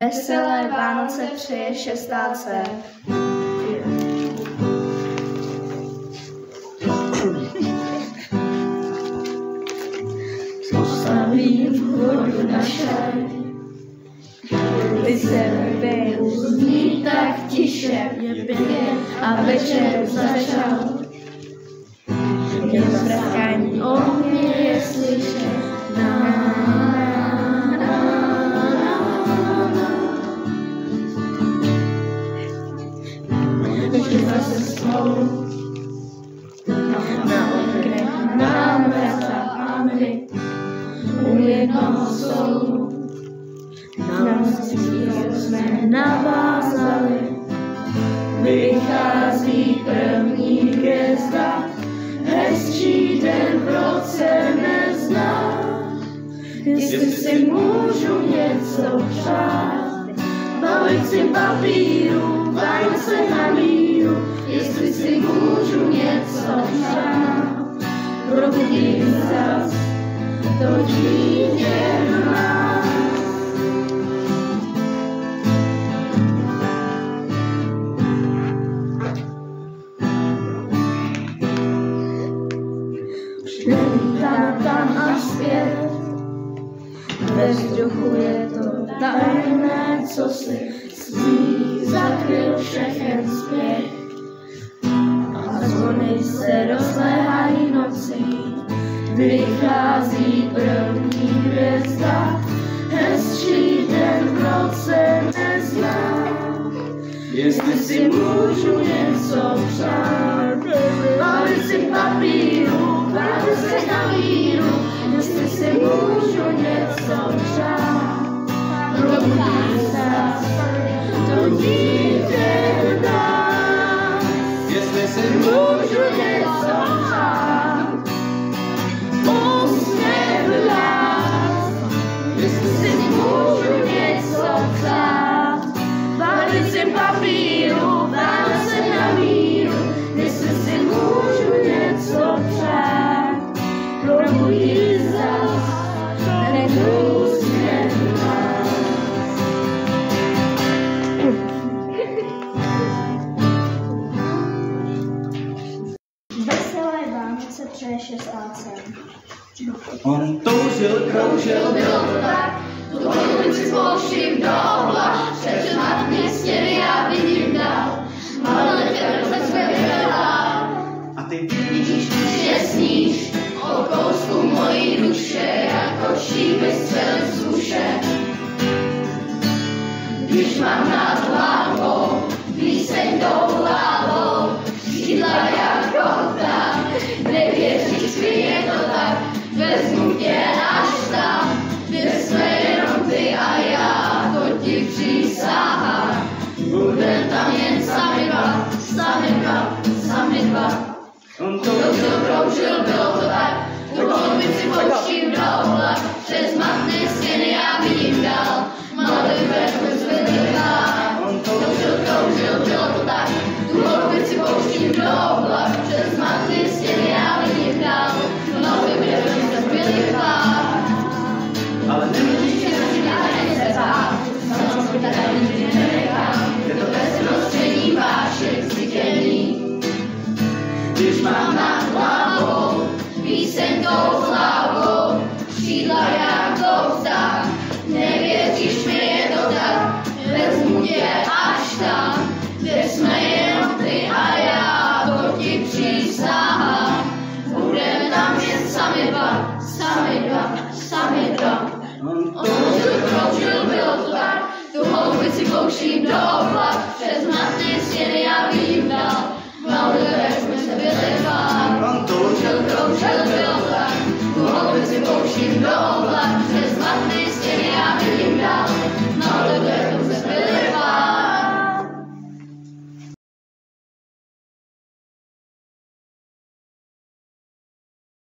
Veselé Vánoce přeje 16. Postavím vodu na šaj, ty se vypiju, zní tak tiše, je pěkně a večer začal. Jen zvrachání ohně je slyšet. Ještě zase spolu na oknech nám vrata a my u jednoho stolu na musicích jsme navázali. Vychází první hvězda, hezčí den v roce neznám. Jestli si můžu něco přát, balici papíru, Vánoce na míru. Jestli si můžu něco přát, probudím zas to dítě v nás. Přelítáme tam a zpět, ve vzduchu je to tajemné, co si sní zakryl všechen spěch. A zvony se rozléhají nocí, vychází první hvězda, hezčí den v roce neznám. Jestli si můžu něco přát, balici papíru, Vánoce na míru. Jestli si můžu něco přát, probudí zas to dítě v nás. Jestli si Můžu něco přát, úsměv v nás. Jestli si můžu něco přát, balici papíru, Vánoce na míru. Jestli si můžu něco přát, probudí zas ten úsměv v nás. Veselé Vánoce přeje 16. On toužil, kroužil, Bylo to tak, tu holubici spouštím do oblak, před matný stěny já vidím dál, malé krve se vyvedá. a ty Vidíš, že sníš o kousku mojí duše, jako šípy střely z duše. Když mám nad hlavou píseň tou hlavou, křídla jako pták, nevěříš mi, je to tak, vezmu tě až tam, kde jsme jenom ty a já, to ti přísahám. Budem tam jen sami dva, sami dva, sami dva. on Kroužil, bylo to tak, tu holubici pouštím do oblak, přes matné stěny já vidím dál, malý vrch zvedá. Kroužil, bylo to tak, tu holubici pouštím do oblak, přes matné stěny já vidím dál, malý vrch zvedá. ale Když tě začíná se bát, samozřejmě tady nikdy nenechám, je to bezprostřední vášek zvytěný. Když mám nad hlavou píseň tou hlavou, křídla jako pták, nevěříš mi, je to tak, vezmu tě až tam, kde jsme jenom ty a já, to ti přísahám. Budem tam jen sami dva, sami dva, sami dva. On kroužil, bylo to tak, tu holubici pouštím do oblak, přes